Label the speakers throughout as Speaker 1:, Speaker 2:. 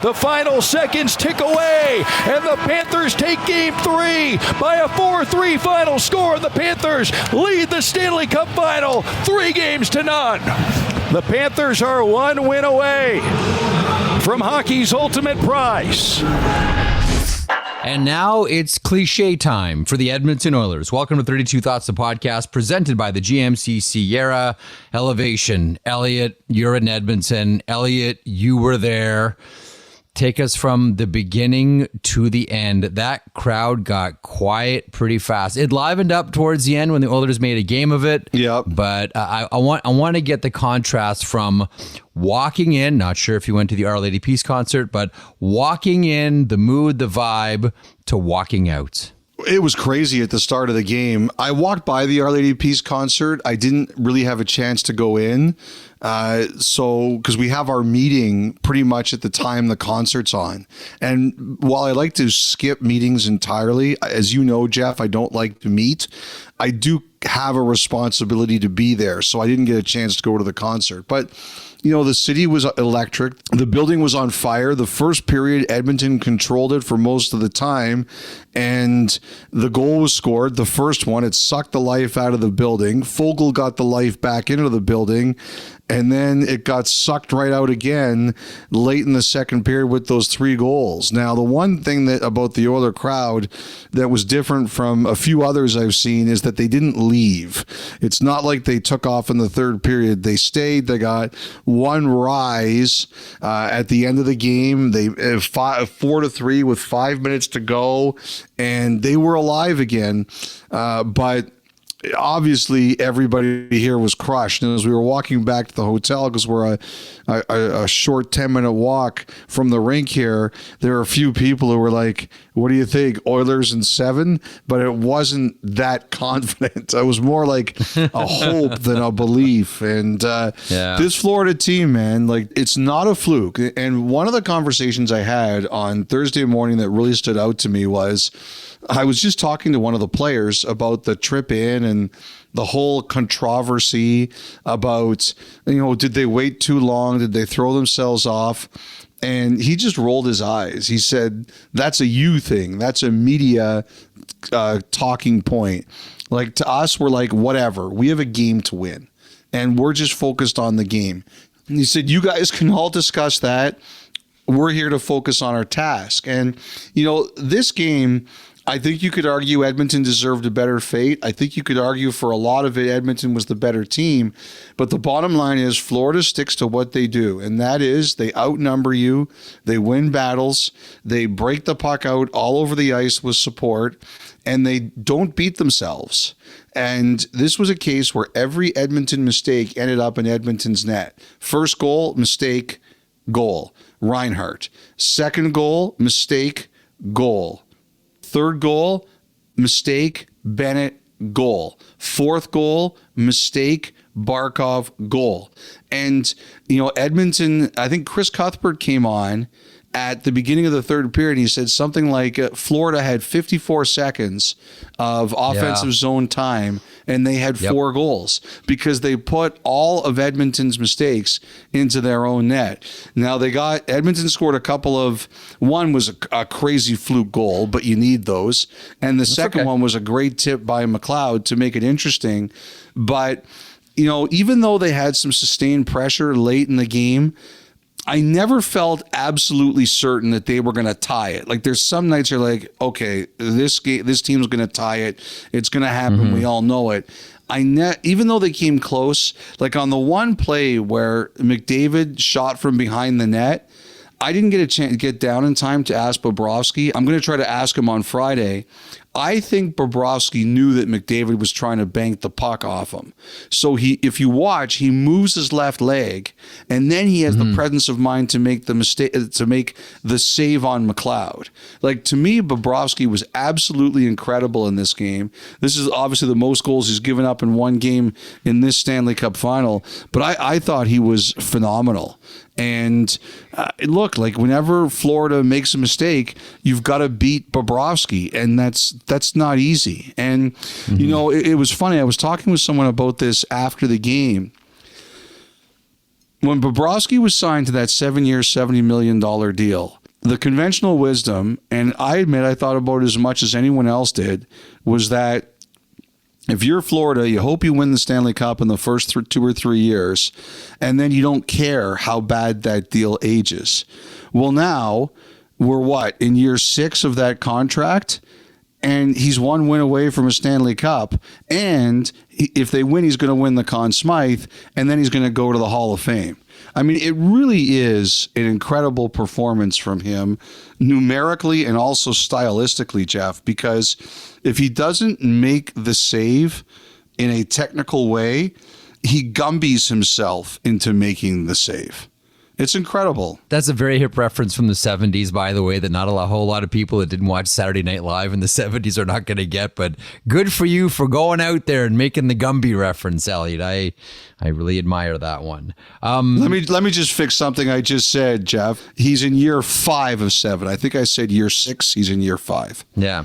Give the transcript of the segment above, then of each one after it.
Speaker 1: The final seconds tick away, and the Panthers take Game 3 by a 4-3 final score. The Panthers lead the Stanley Cup Final 3-0. The Panthers are 1 win away from hockey's ultimate prize.
Speaker 2: And now it's cliche time for the Edmonton Oilers. Welcome to 32 Thoughts, the podcast presented by the GMC Sierra Elevation. Elliotte, you're in Edmonton. Elliotte, you were there. Take us from the beginning to the end. That crowd got quiet pretty fast. It livened up towards the end when the Oilers made a game of it.
Speaker 3: Yep.
Speaker 2: But I want to get the contrast from walking in, not sure if you went to the Our Lady Peace concert, but walking in, the mood, the vibe, to walking out.
Speaker 3: It was crazy at the start of the game. I walked by the Our Lady Peace concert. I didn't really have a chance to go in. Because we have our meeting pretty much at the time the concert's on. And while I like to skip meetings entirely, as you know, Jeff, I don't like to meet. I do have a responsibility to be there. So I didn't get a chance to go to the concert. But you know, the city was electric. The building was on fire. The first period, Edmonton controlled it for most of the time. And the goal was scored. The first one, it sucked the life out of the building. Fogel got the life back into the building. And then it got sucked right out again late in the second period with those 3 goals. Now, the one thing that about the Oiler crowd that was different from a few others I've seen is that they didn't leave. It's not like they took off in the third period. They stayed. They got one rise at the end of the game. They 4-3 with 5 minutes to go, and they were alive again. But obviously, everybody here was crushed. And as we were walking back to the hotel, because we're a short 10-minute walk from the rink here, there were a few people who were like, what do you think, Oilers in 7? But it wasn't that confident. It was more like a hope than a belief. And This Florida team, man, like, it's not a fluke. And one of the conversations I had on Thursday morning that really stood out to me was, I was just talking to one of the players about the trip in and the whole controversy about, you know, did they wait too long? Did they throw themselves off? And he just rolled his eyes. He said, that's a you thing. That's a media talking point. Like, to us, we're like, whatever. We have a game to win, and we're just focused on the game. And he said, you guys can all discuss that. We're here to focus on our task. And, you know, this game, I think you could argue Edmonton deserved a better fate. I think you could argue for a lot of it, Edmonton was the better team. But the bottom line is Florida sticks to what they do, and that is they outnumber you, they win battles, they break the puck out all over the ice with support, and they don't beat themselves. And this was a case where every Edmonton mistake ended up in Edmonton's net. First goal, mistake, goal. Reinhart. Second goal, mistake, goal. Third goal, mistake, Bennett, goal. Fourth goal, mistake, Barkov, goal. And, you know, Edmonton, I think Chris Cuthbert came on at the beginning of the third period. He said something like Florida had 54 seconds of offensive zone time, and they had 4 goals because they put all of Edmonton's mistakes into their own net. Now, Edmonton scored a couple of, one was a crazy fluke goal, but you need those. And the second one was a great tip by McLeod to make it interesting. But, you know, even though they had some sustained pressure late in the game, I never felt absolutely certain that they were going to tie it. Like, there's some nights you're like, okay, this team's going to tie it. It's going to happen. Mm-hmm. We all know it. Even though they came close, like on the one play where McDavid shot from behind the net, I didn't get a chance to get down in time to ask Bobrovsky. I'm going to try to ask him on Friday. I think Bobrovsky knew that McDavid was trying to bank the puck off him. So if you watch, he moves his left leg, and then he has the presence of mind to make the mistake, to make the save on McLeod. Like, to me, Bobrovsky was absolutely incredible in this game. This is obviously the most goals he's given up in one game in this Stanley Cup Final, but I thought he was phenomenal. And look, like, whenever Florida makes a mistake, you've got to beat Bobrovsky, and that's not easy. And, you know, it was funny. I was talking with someone about this after the game. when Bobrovsky was signed to that 7-year, $70 million deal, the conventional wisdom, and I admit I thought about it as much as anyone else did, was that if you're Florida, you hope you win the Stanley Cup in the first 2 or 3 years, and then you don't care how bad that deal ages. Well, now we're in year 6 of that contract, and he's 1 win away from a Stanley Cup. And if they win, he's going to win the Conn Smythe, and then he's going to go to the Hall of Fame. I mean, it really is an incredible performance from him, numerically and also stylistically, Jeff, because if he doesn't make the save in a technical way, he Gumbies himself into making the save. It's incredible.
Speaker 2: That's a very hip reference from the 70s, by the way, that not a whole lot of people that didn't watch Saturday Night Live in the 70s are not going to get. But good for you for going out there and making the Gumby reference, Elliotte. I really admire that one.
Speaker 3: Let me just fix something I just said, Jeff. He's in year 5 of 7. I think I said year 6. He's in year 5.
Speaker 2: Yeah.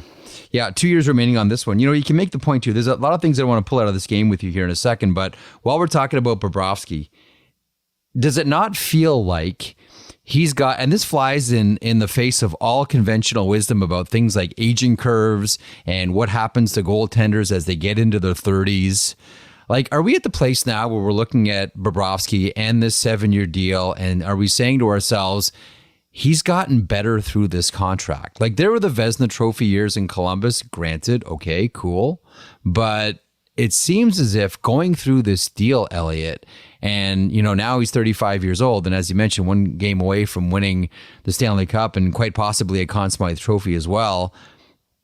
Speaker 2: Yeah, 2 years remaining on this one. You can make the point, too. There's a lot of things I want to pull out of this game with you here in a second. But while we're talking about Bobrovsky, does it not feel like he's got, and this flies in the face of all conventional wisdom about things like aging curves and what happens to goaltenders as they get into their 30s? Like, are we at the place now where we're looking at Bobrovsky and this 7-year deal, and are we saying to ourselves, he's gotten better through this contract? Like, there were the Vezina Trophy years in Columbus, granted, okay, cool, but it seems as if going through this deal, Elliotte, and, now he's 35 years old. And as you mentioned, 1 game away from winning the Stanley Cup and quite possibly a Conn Smythe trophy as well.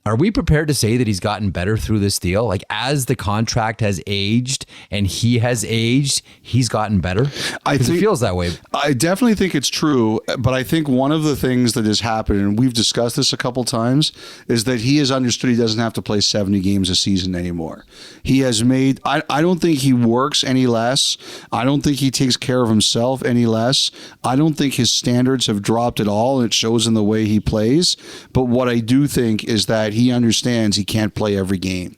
Speaker 2: Are we prepared to say that he's gotten better through this deal? Like, as the contract has aged and he has aged, he's gotten better? I think it feels that way.
Speaker 3: I definitely think it's true. But I think one of the things that has happened, and we've discussed this a couple times, is that he has understood he doesn't have to play 70 games a season anymore. He has made, I don't think he works any less. I don't think he takes care of himself any less. I don't think his standards have dropped at all, and it shows in the way he plays. But what I do think is that he understands he can't play every game.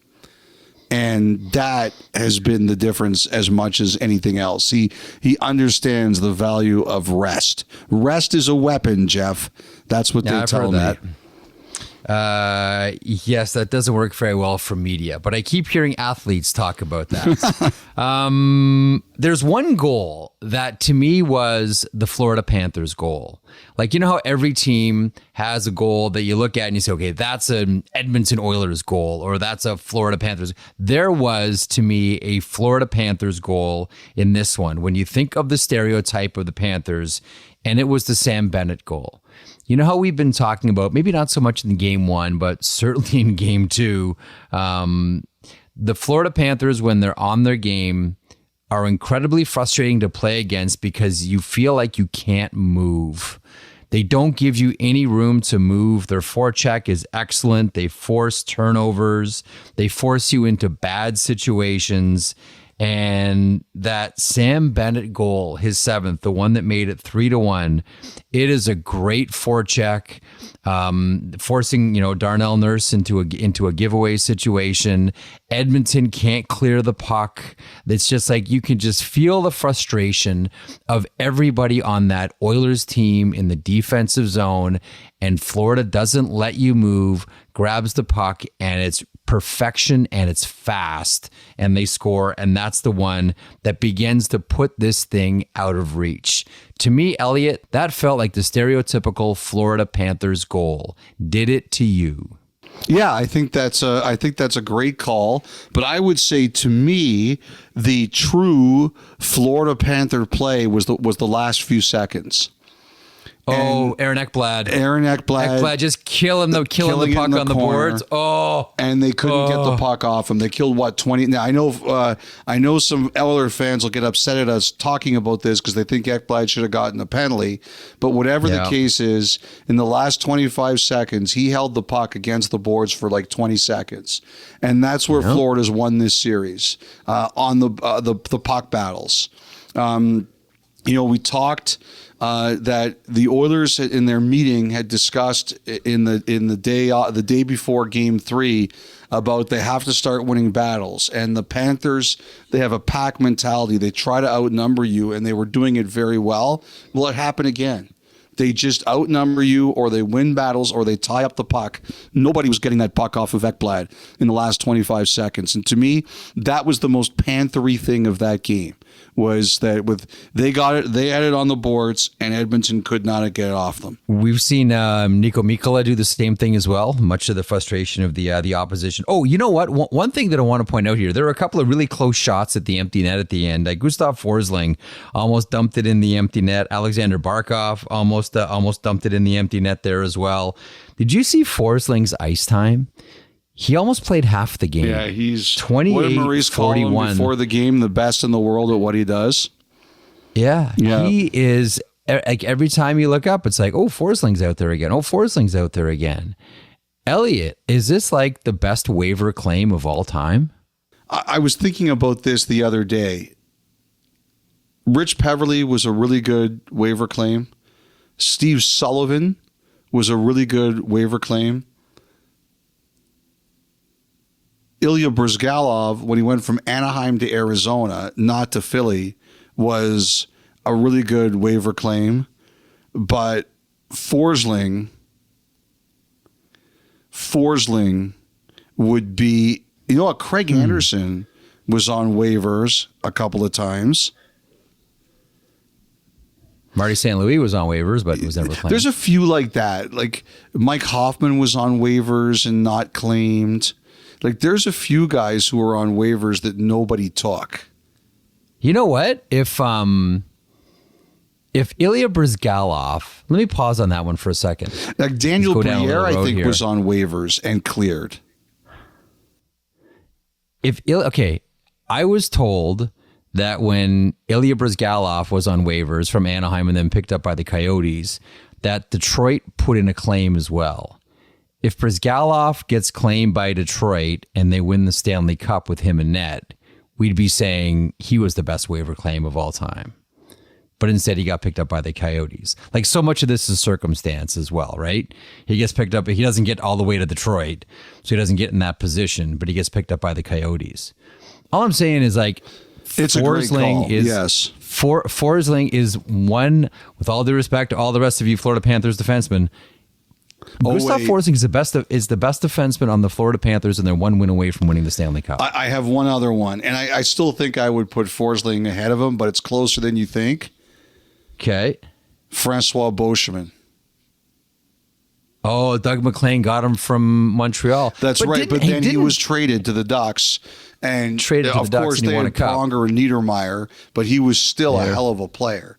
Speaker 3: And that has been the difference as much as anything else. He understands the value of rest. Rest is a weapon, Jeff. That's what they tell me.
Speaker 2: Yes, that doesn't work very well for media, but I keep hearing athletes talk about that. There's one goal that to me was the Florida Panthers goal. Like, how every team has a goal that you look at and you say, okay, that's an Edmonton Oilers goal, or that's a Florida Panthers. There was, to me, a Florida Panthers goal in this one. When you think of the stereotype of the Panthers, and it was the Sam Bennett goal. You know how we've been talking about, maybe not so much in game 1, but certainly in game 2, the Florida Panthers, when they're on their game, are incredibly frustrating to play against because you feel like you can't move. They don't give you any room to move. Their forecheck is excellent. They force turnovers. They force you into bad situations. And that Sam Bennett goal, his 7th, the one that made it 3-1, it is a great forecheck, forcing Darnell Nurse into a giveaway situation. Edmonton can't clear the puck. It's just like you can just feel the frustration of everybody on that Oilers team in the defensive zone, and Florida doesn't let you move, grabs the puck, and it's perfection and it's fast, and they score, and that's the one that begins to put this thing out of reach. To me, Elliotte, that felt like the stereotypical Florida Panthers goal. Did it to you?
Speaker 3: Yeah, I think that's a great call. But I would say, to me, the true Florida Panther play was the last few seconds.
Speaker 2: Aaron Ekblad.
Speaker 3: Ekblad
Speaker 2: just killing the puck on the boards.
Speaker 3: And they couldn't get the puck off him. They killed 20. Now I know some Oilers fans will get upset at us talking about this because they think Ekblad should have gotten a penalty. But whatever the case is, in the last 25 seconds, he held the puck against the boards for like 20 seconds, and that's where Florida's won this series on the puck battles. We talked that the Oilers in their meeting had discussed in the day before Game 3 about they have to start winning battles. And the Panthers, they have a pack mentality. They try to outnumber you, and they were doing it very well. Will it happen again? They just outnumber you, or they win battles, or they tie up the puck. Nobody was getting that puck off of Ekblad in the last 25 seconds. And to me, that was the most Panthery thing of that game, was that they got it, they had it on the boards, and Edmonton could not get it off them.
Speaker 2: We've seen Nico Mikkola do the same thing as well, much to the frustration of the opposition. Oh, you know what? One thing that I want to point out here, there were a couple of really close shots at the empty net at the end. Gustav Forsling almost dumped it in the empty net. Alexander Barkov almost dumped it in the empty net there as well. Did you see Forsling's ice time? He almost played half the game.
Speaker 3: Yeah, he's
Speaker 2: 28,
Speaker 3: Maurice called him before the game, the best in the world at what he does.
Speaker 2: Yeah, he is. Like every time you look up, it's like, oh, Forsling's out there again. Oh, Forsling's out there again. Elliotte, is this like the best waiver claim of all time?
Speaker 3: I was thinking about this the other day. Rich Peverley was a really good waiver claim. Steve Sullivan was a really good waiver claim. Ilya Bryzgalov, when he went from Anaheim to Arizona, not to Philly, was a really good waiver claim. But Forsling would be, you know what, Craig Anderson was on waivers a couple of times.
Speaker 2: Marty St. Louis was on waivers, but was never claimed.
Speaker 3: There's a few like that. Like Mike Hoffman was on waivers and not claimed. Like there's a few guys who are on waivers that nobody took.
Speaker 2: You know what? If Ilya Bryzgalov, let me pause on that one for a second.
Speaker 3: Like Daniel Briere, I think, was on waivers and cleared.
Speaker 2: I was told that when Ilya Bryzgalov was on waivers from Anaheim and then picked up by the Coyotes, that Detroit put in a claim as well. If Bryzgalov gets claimed by Detroit and they win the Stanley Cup with him in net, we'd be saying he was the best waiver claim of all time. But instead, he got picked up by the Coyotes. Like, so much of this is circumstance as well, right? He gets picked up. He doesn't get all the way to Detroit, so he doesn't get in that position, but he gets picked up by the Coyotes. All I'm saying is, like,
Speaker 3: it's a great call. Yes.
Speaker 2: Forsling is one, with all due respect to all the rest of you Florida Panthers defensemen, Gustav Forsling is the best defenseman on the Florida Panthers, and they're one win away from winning the Stanley Cup.
Speaker 3: I have one other one, and I still think I would put Forsling ahead of him, but it's closer than you think.
Speaker 2: Okay.
Speaker 3: Francois Beauchemin.
Speaker 2: Oh, Doug McLean got him from Montreal.
Speaker 3: That's right, but then he was traded to the Ducks. And of course, they had Pronger and Niedermeyer, but he was still a hell of a player.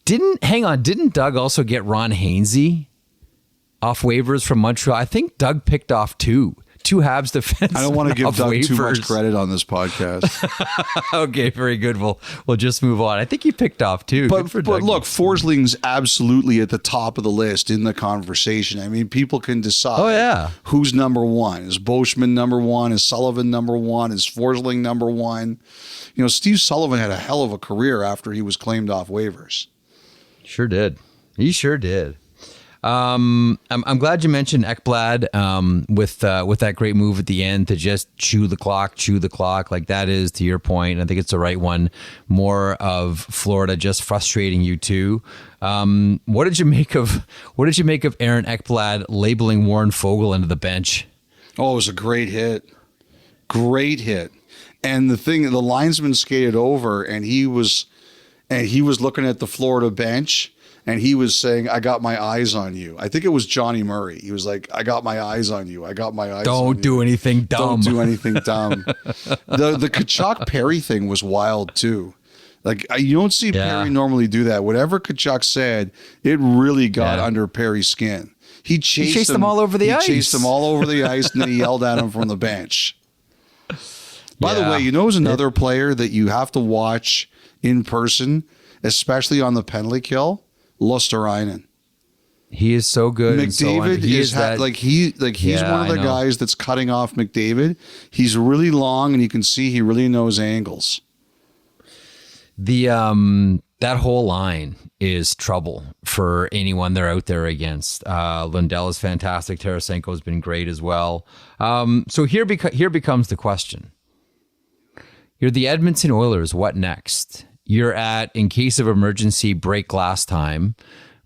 Speaker 2: Didn't Doug also get Ron Hainsey off waivers from Montreal? I think Doug picked off two Habs defense.
Speaker 3: I don't want to give Doug too much credit on this podcast.
Speaker 2: Okay, very good. We'll just move on. I think he picked off two.
Speaker 3: But look, Forsling's absolutely at the top of the list in the conversation. I mean, people can decide who's number one. Is Beauchemin number one? Is Sullivan number one? Is Forsling number one? You know, Steve Sullivan had a hell of a career after he was claimed off waivers.
Speaker 2: Sure did. He sure did. I'm glad you mentioned Ekblad with that great move at the end to just chew the clock like that is, to your point. I think it's the right one. More of Florida just frustrating you too. What did you make of Aaron Ekblad labeling Warren Foegele into the bench?
Speaker 3: Oh, it was a great hit. Great hit. And the linesman skated over, and he was looking at the Florida bench. And he was saying, "I got my eyes on you." I think it was Johnny Murray. He was like, "I got my eyes on you. I got my eyes on you.
Speaker 2: Don't do anything dumb.
Speaker 3: Don't do anything dumb." The Tkachuk Perry thing was wild too. Like, you don't see Perry normally do that. Whatever Tkachuk said, it really got under Perry's skin. He chased
Speaker 2: them all over the ice.
Speaker 3: He chased them all over the ice, and then he yelled at him from the bench. By the way, you know who's another player that you have to watch in person, especially on the penalty kill? Luosterainen.
Speaker 2: He is so good.
Speaker 3: McDavid he's one of the guys that's cutting off McDavid. He's really long, and you can see he really knows angles.
Speaker 2: The That whole line is trouble for anyone they're out there against. Lundell is fantastic. Tarasenko has been great as well. So here becomes the question. You're the Edmonton Oilers. What next? You're at, in case of emergency, break glass time.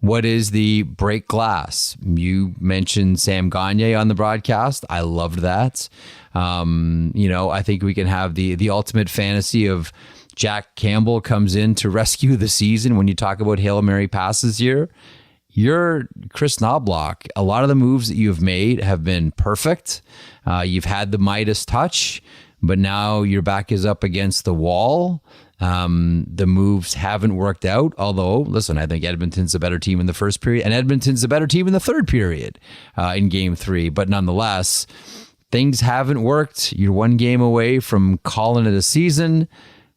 Speaker 2: What is the break glass? You mentioned Sam Gagner on the broadcast. I loved that. I think we can have the ultimate fantasy of Jack Campbell comes in to rescue the season. When you talk about Hail Mary passes here, you're Chris Knobloch. A lot of the moves that you've made have been perfect. You've had the Midas touch, but now your back is up against the wall. The moves haven't worked out. Although, listen, I think Edmonton's a better team in the first period, and Edmonton's a better team in the third period in Game 3. But nonetheless, things haven't worked. You're one game away from calling it a season.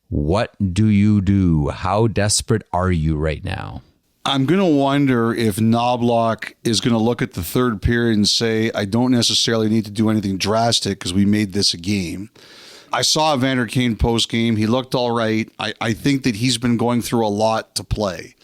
Speaker 2: What do you do? How desperate are you right now?
Speaker 3: I'm going to wonder if Knobloch is going to look at the third period and say, I don't necessarily need to do anything drastic because we made this a game. I saw Evander Kane post-game. He looked all right. I think that he's been going through a lot to play.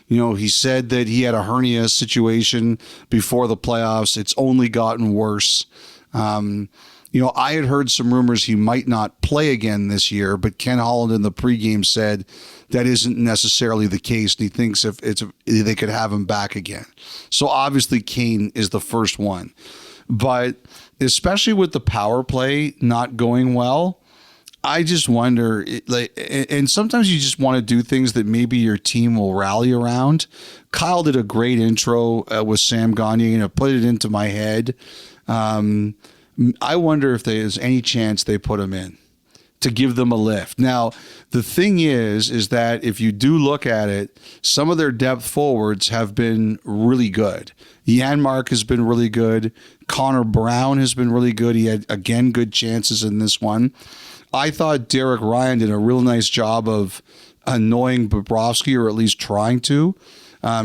Speaker 3: He said that he had a hernia situation before the playoffs. It's only gotten worse. I had heard some rumors he might not play again this year, but Ken Holland in the pregame said that isn't necessarily the case. And he thinks if they could have him back again. So obviously Kane is the first one, but especially with the power play not going well, I just wonder, and sometimes you just want to do things that maybe your team will rally around. Kyle did a great intro with Sam Gagner, put it into my head. I wonder if there's any chance they put him in to give them a lift. Now, the thing is that if you do look at it, some of their depth forwards have been really good. Janmark has been really good. Connor Brown has been really good. He had, again, good chances in this one. I thought Derek Ryan did a real nice job of annoying Bobrovsky, or at least trying to.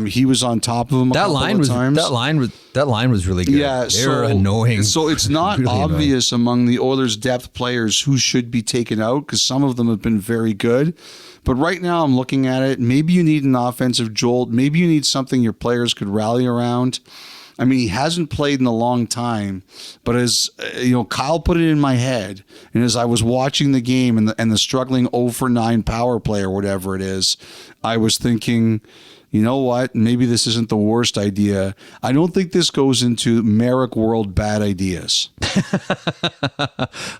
Speaker 3: He was on top of him a couple of times.
Speaker 2: That line was really good.
Speaker 3: Yeah,
Speaker 2: they're annoying.
Speaker 3: So it's not really obvious among the Oilers' depth players who should be taken out, because some of them have been very good. But right now I'm looking at it. Maybe you need an offensive jolt. Maybe you need something your players could rally around. I mean, he hasn't played in a long time, but as Kyle put it in my head, and as I was watching the game and the struggling 0 for 9 power play or whatever it is, I was thinking, you know what? Maybe this isn't the worst idea. I don't think this goes into Merrick World bad ideas.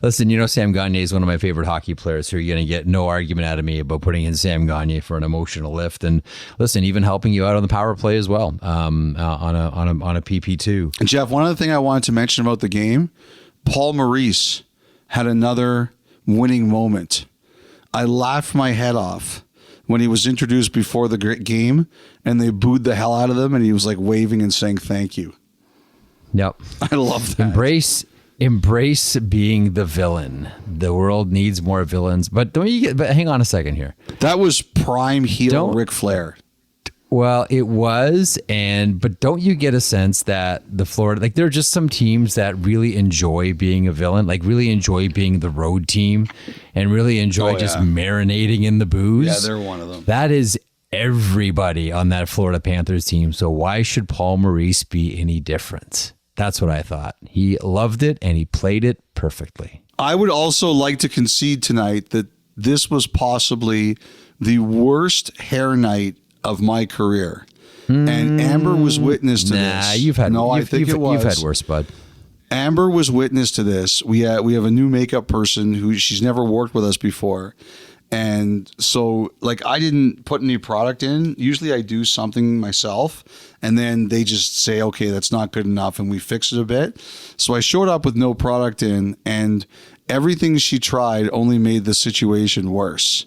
Speaker 2: Listen, Sam Gagner is one of my favorite hockey players, so you're going to get no argument out of me about putting in Sam Gagner for an emotional lift. And listen, even helping you out on the power play as well, on a PP2.
Speaker 3: And Jeff, one other thing I wanted to mention about the game, Paul Maurice had another winning moment. I laughed my head off when he was introduced before the game and they booed the hell out of them and he was like waving and saying thank you.
Speaker 2: Yep.
Speaker 3: I love that.
Speaker 2: Embrace being the villain. The world needs more villains. But hang on a second here.
Speaker 3: That was prime heel Ric Flair.
Speaker 2: Well, it was, but don't you get a sense that the Florida, there are just some teams that really enjoy being a villain, really enjoy being the road team and really enjoy just marinating in the booze.
Speaker 3: Yeah, they're one of them.
Speaker 2: That is everybody on that Florida Panthers team. So why should Paul Maurice be any different? That's what I thought. He loved it and he played it perfectly.
Speaker 3: I would also like to concede tonight that this was possibly the worst hair night of my career. And Amber was witness to this.
Speaker 2: You've had worse, bud.
Speaker 3: Amber was witness to this. We have a new makeup person who she's never worked with us before. And so I didn't put any product in. Usually I do something myself and then they just say, okay, that's not good enough. And we fix it a bit. So I showed up with no product in and everything she tried only made the situation worse.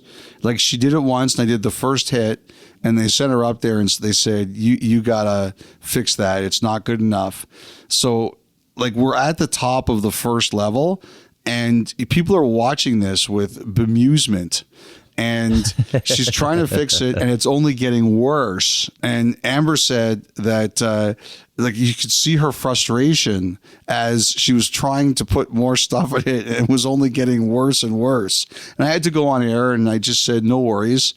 Speaker 3: She did it once and I did the first hit and they sent her up there and they said, you gotta fix that. It's not good enough. So we're at the top of the first level and people are watching this with bemusement and she's trying to fix it and it's only getting worse. And Amber said that you could see her frustration as she was trying to put more stuff in it and it was only getting worse and worse. And I had to go on air and I just said, no worries.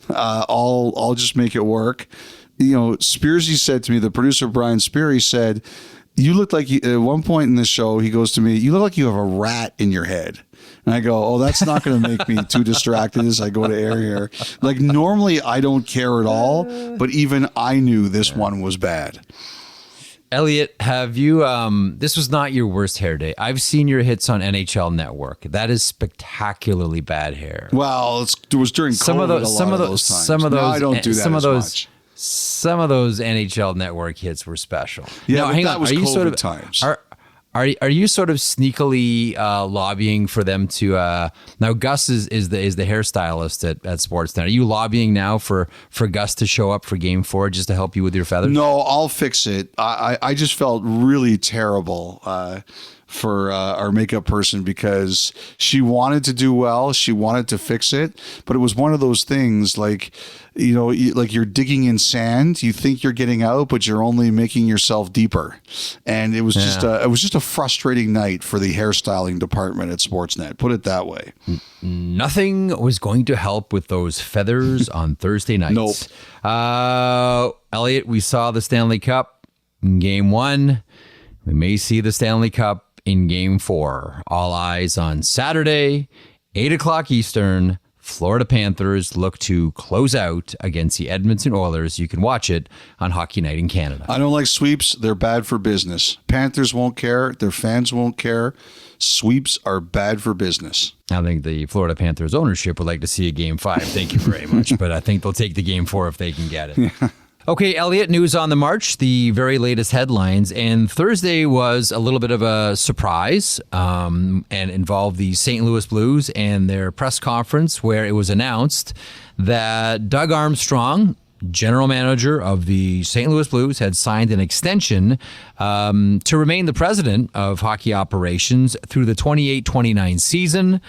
Speaker 3: I'll just make it work. Spearsy said to me, the producer Brian Speary said, you look like at one point in the show, he goes to me, you look like you have a rat in your head. And I go, oh, that's not going to make me too distracted as I go to air here. Like, normally I don't care at all, but even I knew this one was bad.
Speaker 2: Elliotte, have you, this was not your worst hair day. I've seen your hits on NHL Network. That is spectacularly bad hair.
Speaker 3: Well, it was during COVID some of those times. I don't do that much.
Speaker 2: Some of those NHL Network hits were special.
Speaker 3: Yeah,
Speaker 2: now, hang
Speaker 3: that
Speaker 2: on.
Speaker 3: was
Speaker 2: Are you
Speaker 3: COVID times.
Speaker 2: Are you sort of sneakily lobbying for them to now Gus is the hairstylist at Sportsnet. Are you lobbying now for Gus to show up for Game 4 just to help you with your feathers?
Speaker 3: No, I'll fix it. I just felt really terrible for our makeup person because she wanted to do well. She wanted to fix it, but it was one of those things like, like you're digging in sand. You think you're getting out, but you're only making yourself deeper. And it was just a frustrating night for the hairstyling department at Sportsnet. Put it that way.
Speaker 2: Nothing was going to help with those feathers on Thursday nights.
Speaker 3: Nope.
Speaker 2: Elliotte, we saw the Stanley Cup in Game 1. We may see the Stanley Cup in Game 4. All eyes on Saturday, 8 o'clock Eastern. Florida Panthers look to close out against the Edmonton Oilers. You can watch it on Hockey Night in Canada.
Speaker 3: I don't like sweeps. They're bad for business. Panthers won't care. Their fans won't care. Sweeps are bad for business.
Speaker 2: I think the Florida Panthers ownership would like to see a Game 5. Thank you very much. But I think they'll take the Game 4 if they can get it. Yeah. Okay, Elliotte, news on the march, the very latest headlines. And Thursday was a little bit of a surprise and involved the St. Louis Blues and their press conference where it was announced that Doug Armstrong, general manager of the St. Louis Blues, had signed an extension to remain the president of hockey operations through the 28-29 season.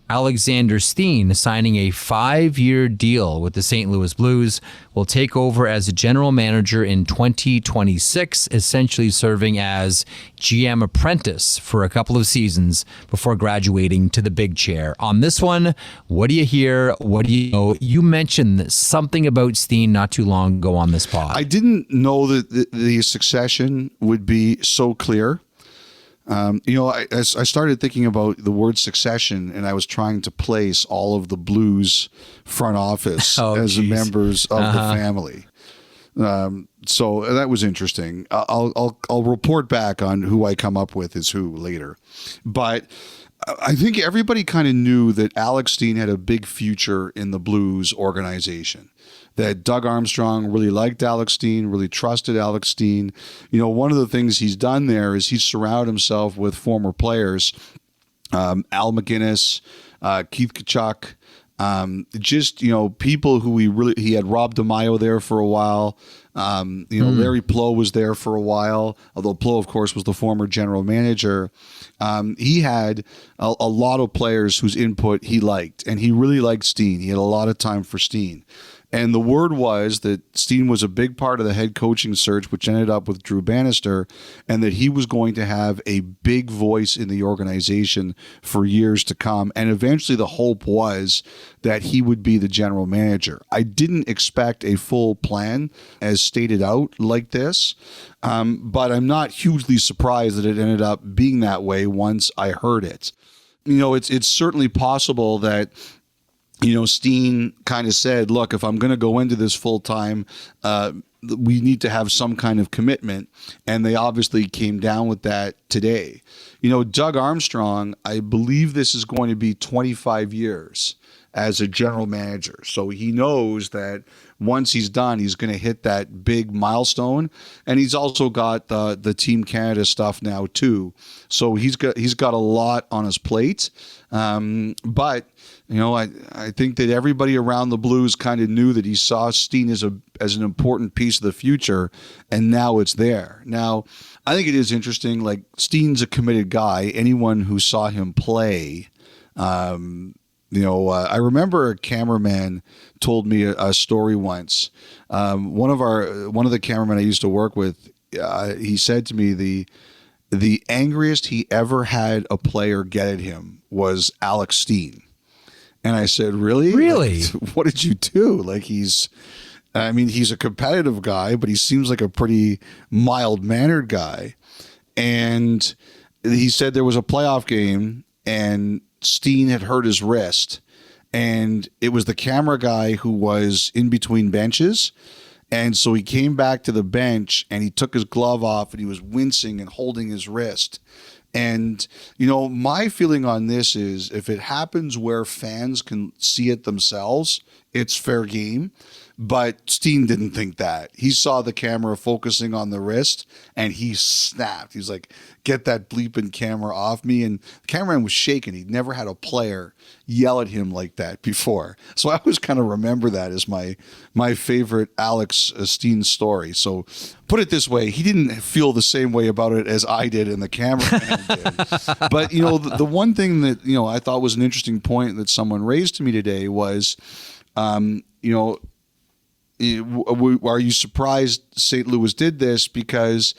Speaker 2: Alexander Steen, signing a 5-year deal with the St. Louis Blues, will take over as a general manager in 2026, essentially serving as GM apprentice for a couple of seasons before graduating to the big chair. On this one, what do you hear? What do you know? You mentioned something about Steen not too long ago on this pod.
Speaker 3: I didn't know that the succession would be so clear. I started thinking about the word succession, and I was trying to place all of the Blues front office as members of the family. So that was interesting. I'll report back on who I come up with is who later. But I think everybody kind of knew that Alex Steen had a big future in the Blues organization. That Doug Armstrong really liked Alex Steen, really trusted Alex Steen. One of the things he's done there is he's surrounded himself with former players, Al McGinnis, Keith Tkachuk, people who he had Rob DeMaio there for a while. Larry Plow was there for a while, although Plow, of course, was the former general manager. He had a lot of players whose input he liked, and he really liked Steen. He had a lot of time for Steen. And the word was that Steen was a big part of the head coaching search, which ended up with Drew Bannister, and that he was going to have a big voice in the organization for years to come. And eventually the hope was that he would be the general manager. I didn't expect a full plan as stated out like this, but I'm not hugely surprised that it ended up being that way once I heard it. It's certainly possible that Steen kind of said, look, if I'm going to go into this full time, we need to have some kind of commitment. And they obviously came down with that today. Doug Armstrong, I believe this is going to be 25 years as a general manager. So he knows that once he's done, he's going to hit that big milestone. And he's also got the Team Canada stuff now too. So he's got a lot on his plate. But I think that everybody around the Blues kind of knew that he saw Steen as an important piece of the future, and now it's there. Now, I think it is interesting. Like, Steen's a committed guy. Anyone who saw him play, I remember a cameraman told me a story once. One of the cameramen I used to work with, he said to me the angriest he ever had a player get at him was Alex Steen. And I said, really?
Speaker 2: Really?
Speaker 3: Like, what did you do? Like, he's a competitive guy, but he seems like a pretty mild-mannered guy. And he said there was a playoff game and Steen had hurt his wrist. And it was the camera guy who was in between benches. And so he came back to the bench and he took his glove off and he was wincing and holding his wrist. And, my feeling on this is if it happens where fans can see it themselves, it's fair game. But Steen didn't think that. He saw the camera focusing on the wrist and he snapped. He's like, get that bleeping camera off me. And the cameraman was shaking. He'd never had a player yell at him like that before. So I always kind of remember that as my favorite Alex Steen story. So put it this way, he didn't feel the same way about it as I did and the cameraman did. But, the one thing that, I thought was an interesting point that someone raised to me today was, are you surprised St. Louis did this? Because,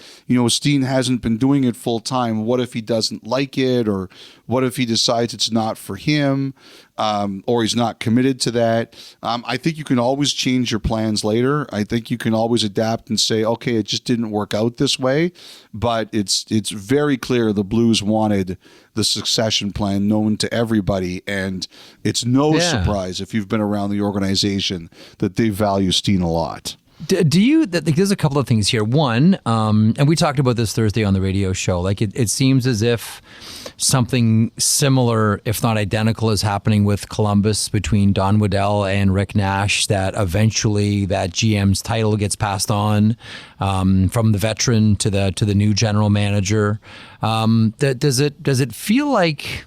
Speaker 3: Steen hasn't been doing it full time. What if he doesn't like it? Or what if he decides it's not for him? Or he's not committed to that? I think you can always change your plans later. I think you can always adapt and say, okay, it just didn't work out this way. But it's very clear the Blues wanted the succession plan known to everybody. And it's no surprise if you've been around the organization that they value Steen a lot.
Speaker 2: Do you? There's a couple of things here. One, and we talked about this Thursday on the radio show. Like it seems as if something similar, if not identical, is happening with Columbus between Don Waddell and Rick Nash. That eventually that GM's title gets passed on from the veteran to the new general manager. Does it feel like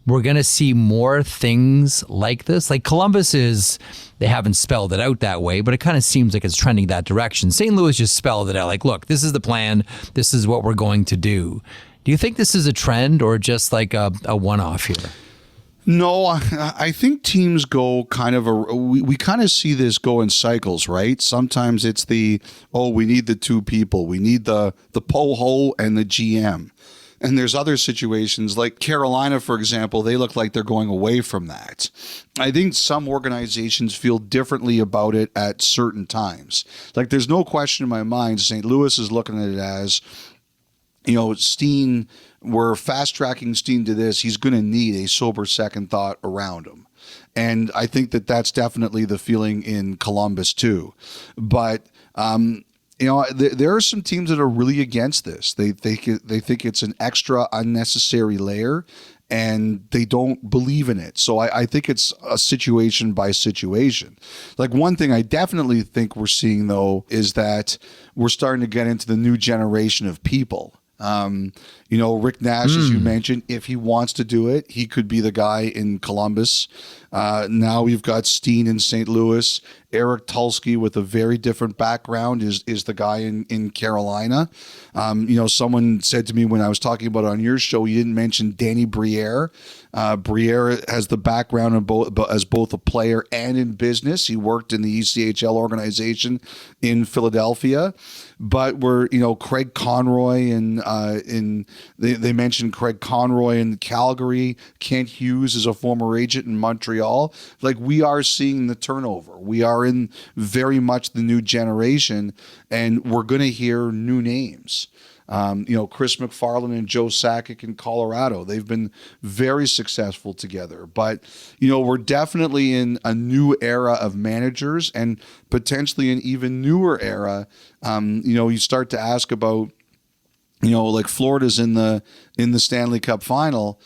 Speaker 2: we're going to see more things like this? Like Columbus they haven't spelled it out that way, but it kind of seems like it's trending that direction. St. Louis just spelled it out like, look, this is the plan. This is what we're going to do. Do you think this is a trend or just like a one-off here?
Speaker 3: No, I think teams go kind of we kind of see this go in cycles, right? Sometimes it's we need the two people. We need the POHO and the GM. And there's other situations like Carolina, for example, they look like they're going away from that. I think some organizations feel differently about it at certain times. Like there's no question in my mind, St. Louis is looking at it as, Steen, we're fast tracking Steen to this. He's going to need a sober second thought around him. And I think that that's definitely the feeling in Columbus too. But, there are some teams that are really against this. They think it's an extra unnecessary layer, and they don't believe in it. So I think it's a situation by situation. Like one thing I definitely think we're seeing though is that we're starting to get into the new generation of people. Rick Nash, as you mentioned, if he wants to do it, he could be the guy in Columbus. Now we've got Steen in St. Louis. Eric Tulsky with a very different background is the guy in Carolina. Someone said to me when I was talking about it on your show, you didn't mention Danny Briere. Briere has the background as both a player and in business. He worked in the ECHL organization in Philadelphia. But we're, Craig Conroy and they mentioned Craig Conroy in Calgary. Kent Hughes is a former agent in Montreal. Like we are seeing the turnover. We are in very much the new generation, and we're going to hear new names. Chris McFarland and Joe Sakic in Colorado. They've been very successful together. But, we're definitely in a new era of managers and potentially an even newer era. You start to ask about, like Florida's in the Stanley Cup Final.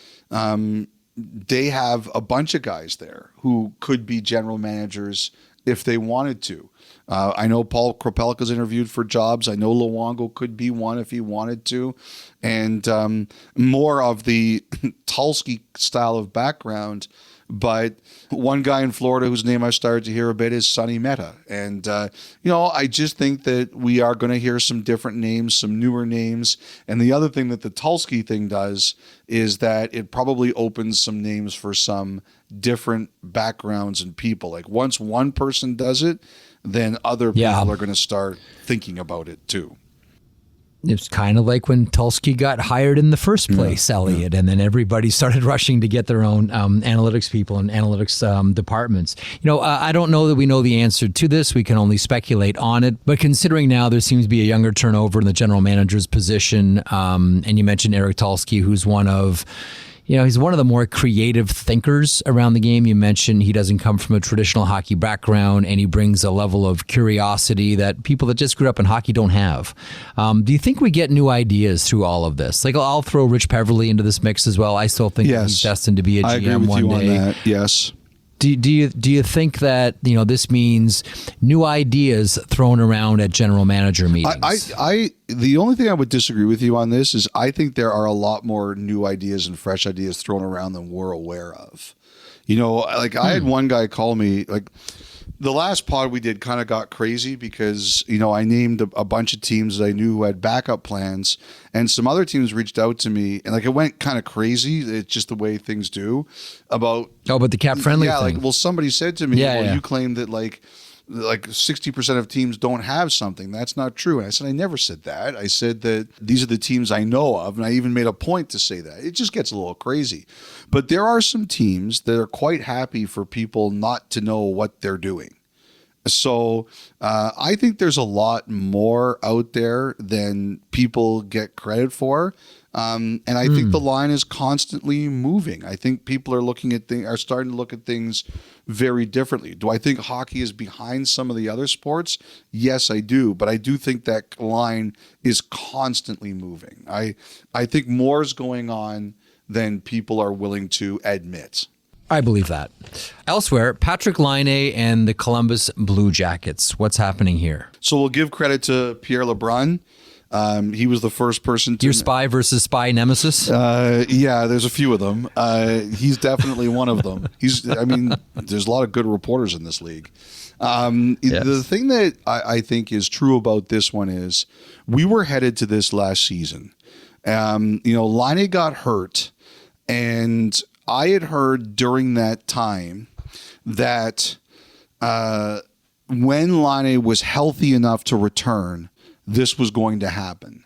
Speaker 3: They have a bunch of guys there who could be general managers if they wanted to. I know Paul Kropelka's interviewed for jobs. I know Luongo could be one if he wanted to. And more of the Tulsky style of background. But one guy in Florida whose name I've started to hear a bit is Sonny Mehta. And, I just think that we are going to hear some different names, some newer names. And the other thing that the Tulsky thing does is that it probably opens some names for some different backgrounds and people. Like once one person does it, then other people are going to start thinking about it too.
Speaker 2: It's kind of like when Tulsky got hired in the first place, Elliotte, and then everybody started rushing to get their own analytics people and analytics departments. I don't know that we know the answer to this. We can only speculate on it. But considering now there seems to be a younger turnover in the general manager's position, and you mentioned Eric Tulsky, who's he's one of the more creative thinkers around the game. You mentioned he doesn't come from a traditional hockey background, and he brings a level of curiosity that people that just grew up in hockey don't have. Do you think we get new ideas through all of this? Like, I'll throw Rich Peverly into this mix as well. I still think he's destined to be a GM
Speaker 3: I agree with
Speaker 2: one
Speaker 3: you
Speaker 2: day.
Speaker 3: on that. Yes.
Speaker 2: Do you think that this means new ideas thrown around at general manager meetings?
Speaker 3: The only thing I would disagree with you on this is I think there are a lot more new ideas and fresh ideas thrown around than we're aware of. I had one guy call me, like, the last pod we did kind of got crazy because, I named a bunch of teams that I knew who had backup plans, and some other teams reached out to me, and it went kind of crazy. It's just the way things do about.
Speaker 2: Oh, but the cap friendly thing.
Speaker 3: Somebody said to me,
Speaker 2: you
Speaker 3: claim that like 60% of teams don't have something. That's not true. And I said, I never said that. I said that these are the teams I know of. And I even made a point to say that. It just gets a little crazy. But there are some teams that are quite happy for people not to know what they're doing. So I think there's a lot more out there than people get credit for. And I think the line is constantly moving. I think people are starting to look at things very differently. Do I think hockey is behind some of the other sports? Yes, I do. But I do think that line is constantly moving. I think more is going on than people are willing to admit.
Speaker 2: I believe that. Elsewhere, Patrik Laine and the Columbus Blue Jackets. What's happening here?
Speaker 3: So we'll give credit to Pierre LeBrun. He was the first person to...
Speaker 2: Your spy versus spy nemesis?
Speaker 3: Yeah, there's a few of them. He's definitely one of them. There's a lot of good reporters in this league. Yes. The thing that I think is true about this one is we were headed to this last season. Laine got hurt, and I had heard during that time that when Laine was healthy enough to return, this was going to happen.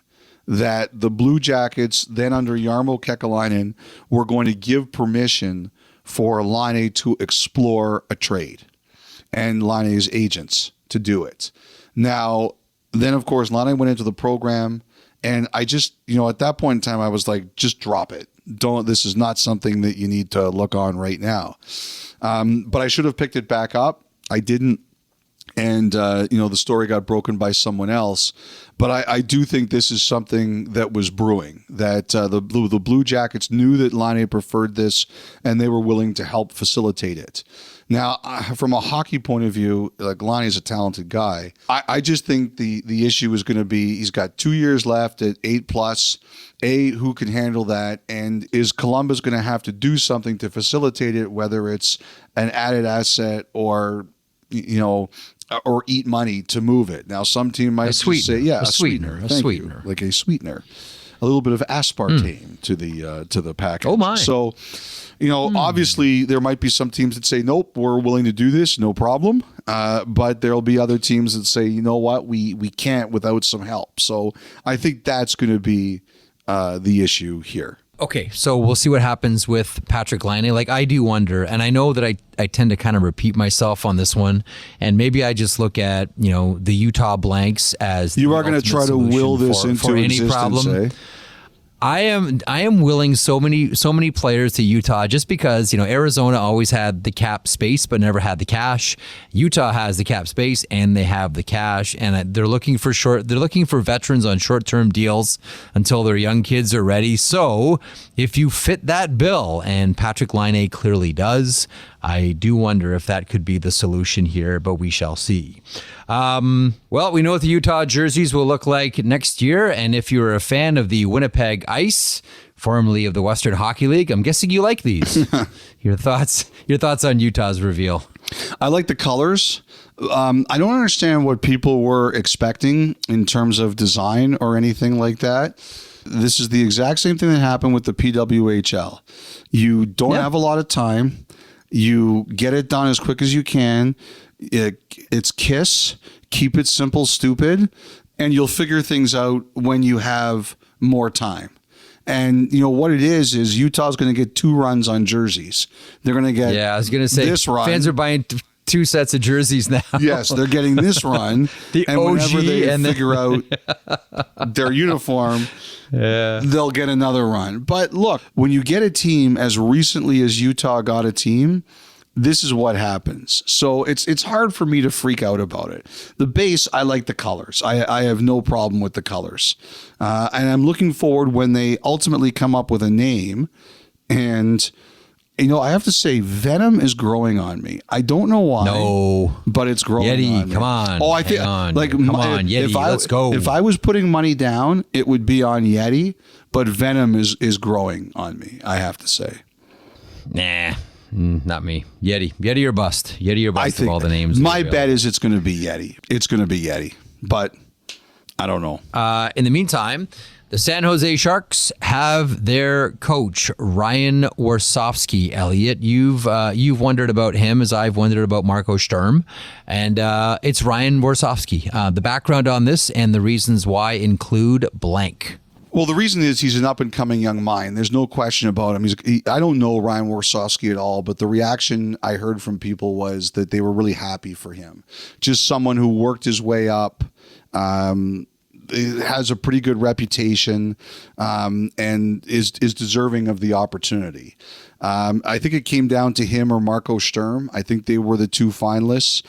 Speaker 3: That the Blue Jackets, then under Jarmo Kekalainen, were going to give permission for Laine to explore a trade and Laine's agents to do it. Now, then, of course, Laine went into the program, and I just, at that point in time, I was like, just drop it. This is not something that you need to look on right now. But I should have picked it back up. I didn't. And, the story got broken by someone else. But I do think this is something that was brewing, that the Blue Jackets knew that Laine preferred this, and they were willing to help facilitate it. Now, from a hockey point of view, like, Laine is a talented guy. I just think the issue is going to be he's got 2 years left at 8+. Who can handle that? And is Columbus going to have to do something to facilitate it, whether it's an added asset or, or eat money to move it? Now, some team might say, a sweetener. Like a sweetener. A little bit of aspartame to the package.
Speaker 2: Oh, my.
Speaker 3: So, obviously there might be some teams that say, nope, we're willing to do this, no problem. But there'll be other teams that say, you know what, we can't without some help. So I think that's going to be the issue here.
Speaker 2: Okay, so we'll see what happens with Patrik Laine. Like, I do wonder, and I know that I tend to kind of repeat myself on this one, and maybe I just look at, the Utah blanks as
Speaker 3: you are going to try to will this into
Speaker 2: any problem. I am willing so many players to Utah just because, Arizona always had the cap space but never had the cash. Utah has the cap space and they have the cash, and they're looking for veterans on short-term deals until their young kids are ready. So if you fit that bill, and Patrik Laine clearly does, I do wonder if that could be the solution here, but we shall see. Well, we know what the Utah jerseys will look like next year, and if you're a fan of the Winnipeg Ice, formerly of the Western Hockey League, I'm guessing you like these. Your thoughts on Utah's reveal?
Speaker 3: I like the colors. I don't understand what people were expecting in terms of design or anything like that. This is the exact same thing that happened with the PWHL. You don't have a lot of time. You get it done as quick as you can. It's KISS. Keep it simple, stupid. and you'll figure things out when you have more time. And you know what it is Utah's going to get 2 runs on jerseys. They're going to get
Speaker 2: I was going to say
Speaker 3: this run.
Speaker 2: Fans are buying 2 sets of jerseys now.
Speaker 3: Yes, they're getting this run.
Speaker 2: The
Speaker 3: and
Speaker 2: OG
Speaker 3: whenever they
Speaker 2: and
Speaker 3: figure out their uniform, they'll get another run. But look, when you get a team as recently as Utah got a team, this is what happens. So it's hard for me to freak out about it. The base, I like the colors. I have no problem with the colors. And I'm looking forward when they ultimately come up with a name. And, you know, I have to say, Venom is growing on me. I don't know why.
Speaker 2: No.
Speaker 3: But it's growing
Speaker 2: Yeti,
Speaker 3: on me.
Speaker 2: come on.
Speaker 3: Oh, I think, like,
Speaker 2: come on, Yeti, let's go.
Speaker 3: If I was putting money down, it would be on Yeti. But Venom is growing on me, I have to say.
Speaker 2: Nah. Not me. Yeti or bust. Yeti or bust of all the names.
Speaker 3: My bet is it's going to be Yeti. It's going to be Yeti. But I don't know.
Speaker 2: In the meantime, the San Jose Sharks have their coach, Ryan Warsofsky. Elliotte, you've wondered about him as I've wondered about Marco Sturm. And it's Ryan Warsofsky. The background on this and the reasons why include blank.
Speaker 3: Well, the reason is he's an up-and-coming young mind. There's no question about him. I don't know Ryan Warsofsky at all, but the reaction I heard from people was that they were really happy for him. Just someone who worked his way up, has a pretty good reputation, and is deserving of the opportunity. I think it came down to him or Marco Sturm. I think they were the 2 finalists.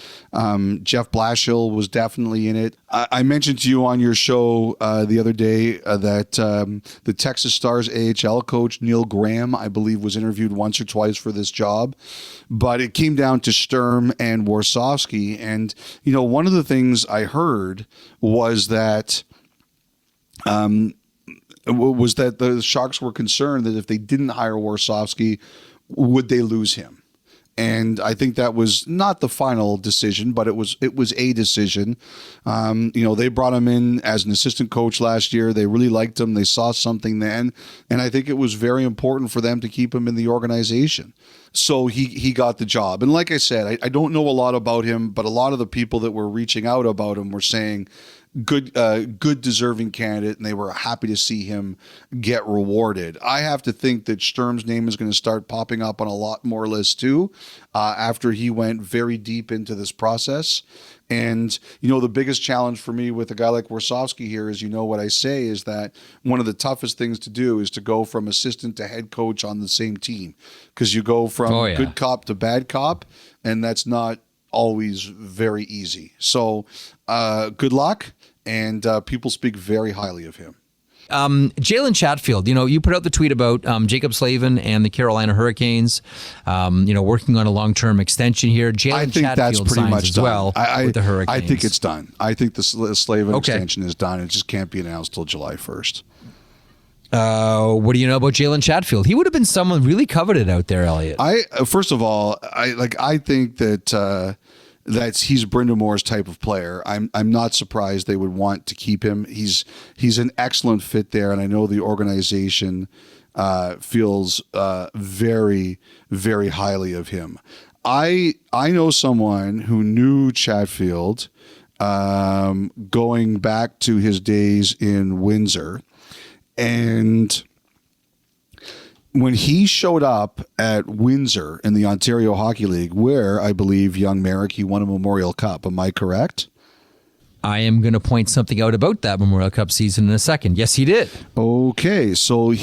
Speaker 3: Jeff Blashill was definitely in it. I mentioned to you on your show the other day that the Texas Stars AHL coach, Neil Graham, I believe, was interviewed once or twice for this job. But it came down to Sturm and Warsofsky. And, you know, one of the things I heard was that the Sharks were concerned that if they didn't hire Warsofsky, would they lose him? And I think that was not the final decision, but it was a decision. You know, they brought him in as an assistant coach last year. They really liked him. They saw something then. And I think it was very important for them to keep him in the organization. So he got the job. And like I said, I don't know a lot about him, but a lot of the people that were reaching out about him were saying, good deserving candidate, and they were happy to see him get rewarded. I have to think that Sturm's name is going to start popping up on a lot more lists too, after he went very deep into this process. And, you know, the biggest challenge for me with a guy like Warsofsky here is, you know, what I say is that one of the toughest things to do is to go from assistant to head coach on the same team, because you go from good cop to bad cop, and that's not always very easy. So good luck. And people speak very highly of him.
Speaker 2: Jalen Chatfield, you know, you put out the tweet about Jacob Slavin and the Carolina Hurricanes, you know, working on a long-term extension here. Jalen Chatfield
Speaker 3: that's pretty
Speaker 2: signs
Speaker 3: much
Speaker 2: as
Speaker 3: done.
Speaker 2: well with the Hurricanes.
Speaker 3: I think it's done. I think the Slavin extension is done. It just can't be announced till July 1st.
Speaker 2: What do you know about Jalen Chatfield? He would have been someone really coveted out there, Elliotte.
Speaker 3: First of all, I think that he's Brenda Moore's type of player. I'm not surprised they would want to keep him. He's an excellent fit there, and I know the organization feels very, very highly of him. I know someone who knew Chatfield going back to his days in Windsor, and when he showed up at Windsor in the Ontario Hockey League, where I believe young Merrick, he won a Memorial Cup. Am I correct?
Speaker 2: I am going to point something out about that Memorial Cup season in a second. Yes, he did.
Speaker 3: Okay, so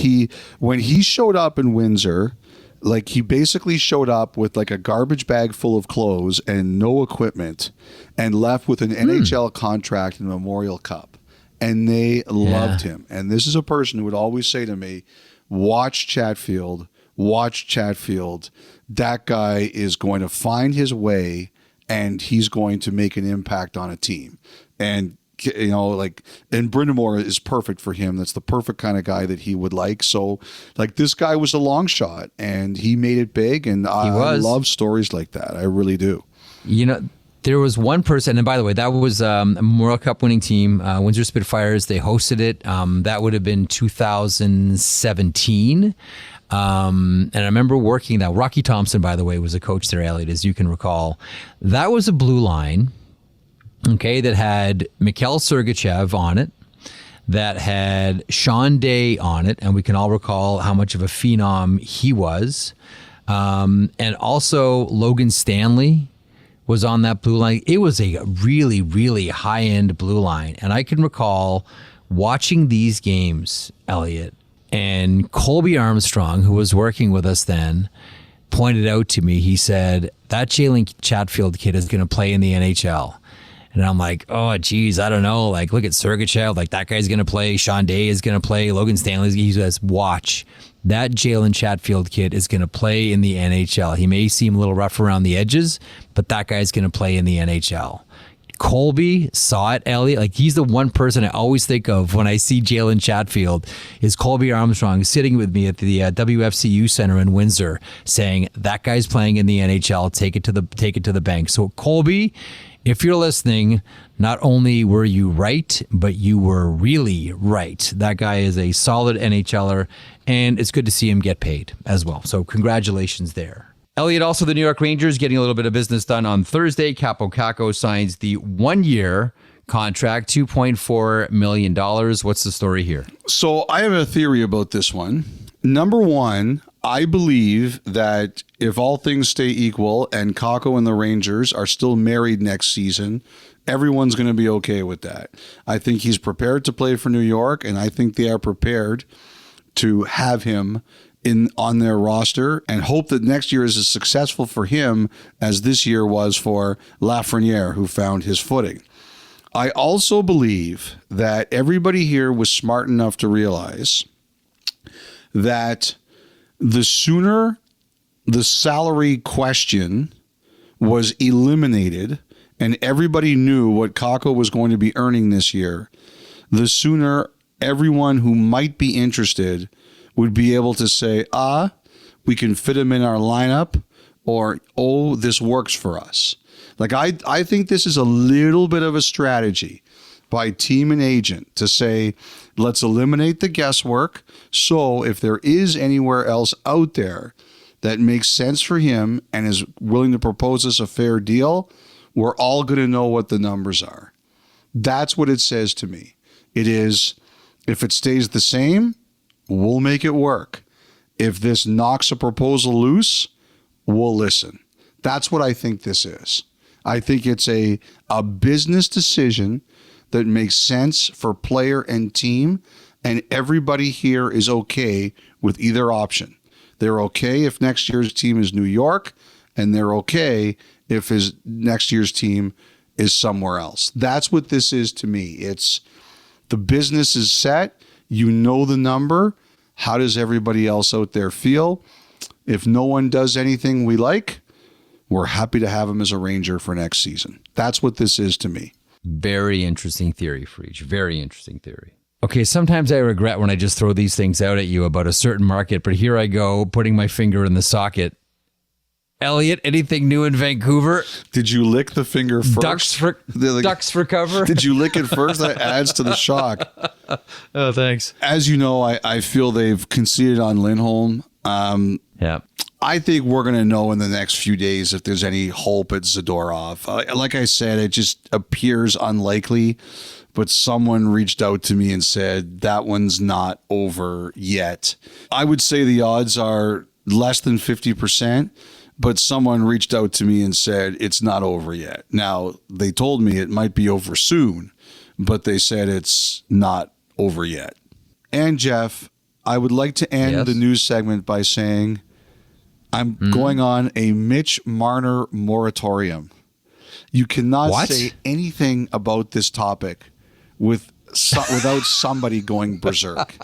Speaker 3: when he showed up in Windsor, like he basically showed up with like a garbage bag full of clothes and no equipment, and left with an NHL contract and a Memorial Cup, and they loved him. And this is a person who would always say to me, watch Chatfield. That guy is going to find his way, and he's going to make an impact on a team. And, you know, like, and Brindamore is perfect for him. That's the perfect kind of guy that he would like. So, like, this guy was a long shot, and he made it big, and I love stories like that. I really do.
Speaker 2: You know, there was one person, and by the way, that was a Memorial Cup winning team, Windsor Spitfires. They hosted it. That would have been 2017. And I remember working that. Rocky Thompson, by the way, was a coach there, Elliotte, as you can recall. That was a blue line okay, that had Mikhail Sergachev on it, that had Sean Day on it, and we can all recall how much of a phenom he was. And also Logan Stanley was on that blue line. It was a really, really high-end blue line. And I can recall watching these games, Elliotte, and Colby Armstrong, who was working with us then, pointed out to me, he said, that Jalen Chatfield kid is going to play in the NHL. And I'm like, oh, geez, I don't know. Like, look at Sergachev. Like, that guy's going to play. Sean Day is going to play. Logan Stanley's. He says, watch. That Jalen Chatfield kid is going to play in the NHL. He may seem a little rough around the edges, but that guy's going to play in the NHL. Colby saw it, Elliotte. Like, he's the one person I always think of when I see Jalen Chatfield is Colby Armstrong sitting with me at the WFCU Center in Windsor saying, that guy's playing in the NHL. Take it to the bank. So, Colby, if you're listening, not only were you right, but you were really right. That guy is a solid NHLer, and it's good to see him get paid as well. So congratulations there. Elliotte, also the New York Rangers getting a little bit of business done on Thursday. Kaapo Kakko signs the 1-year contract, $2.4 million. What's the story here?
Speaker 4: So I have a theory about this one. Number one, I believe that if all things stay equal and Kakko and the Rangers are still married next season, everyone's going to be okay with that. I think he's prepared to play for New York, and I think they are prepared to have him on their roster and hope that next year is as successful for him as this year was for Lafreniere, who found his footing. I also believe that everybody here was smart enough to realize that the sooner the salary question was eliminated and everybody knew what Kakko was going to be earning this year, the sooner everyone who might be interested would be able to say, we can fit him in our lineup, or, oh, this works for us. Like, I think this is a little bit of a strategy by team and agent to say, let's eliminate the guesswork. So if there is anywhere else out there that makes sense for him and is willing to propose us a fair deal, we're all going to know what the numbers are. That's what it says to me. It is, if it stays the same, we'll make it work. If this knocks a proposal loose, we'll listen. That's what I think this is. I think it's a business decision that makes sense for player and team, and everybody here is okay with either option. They're okay if next year's team is New York, and they're okay if his next year's team is somewhere else. That's what this is to me. It's the business is set. You know the number. How does everybody else out there feel? If no one does anything we like, we're happy to have him as a Ranger for next season. That's what this is to me.
Speaker 2: Very interesting theory, Freach. Very interesting theory. Okay, sometimes I regret when I just throw these things out at you about a certain market, but here I go, putting my finger in the socket. Elliotte, anything new in Vancouver?
Speaker 4: Did you lick the finger first?
Speaker 2: Ducks for cover?
Speaker 4: Did you lick it first? That adds to the shock.
Speaker 2: Oh, thanks.
Speaker 4: As you know, I feel they've conceded on Lindholm.
Speaker 2: Yeah.
Speaker 4: I think we're going to know in the next few days if there's any hope at Zadorov. Like I said, it just appears unlikely, but someone reached out to me and said that one's not over yet. I would say the odds are less than 50%, but someone reached out to me and said it's not over yet. Now, they told me it might be over soon, but they said it's not over yet. And Jeff, I would like to end the news segment by saying I'm going on a Mitch Marner moratorium. You cannot say anything about this topic without somebody going berserk.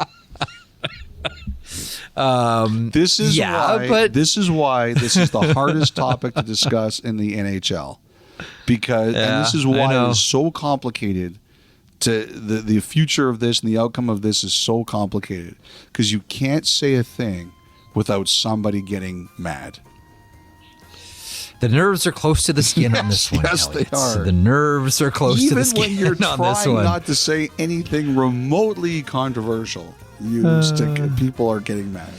Speaker 4: This is why this is the hardest topic to discuss in the NHL, because and this is why it is so complicated. To the future of this and the outcome of this is so complicated because you can't say a thing without somebody getting mad.
Speaker 2: The nerves are close to the skin on this one.
Speaker 4: Yes, they are.
Speaker 2: The nerves are close to the skin on this one.
Speaker 4: Even when you're trying not to say anything remotely controversial, people are getting mad.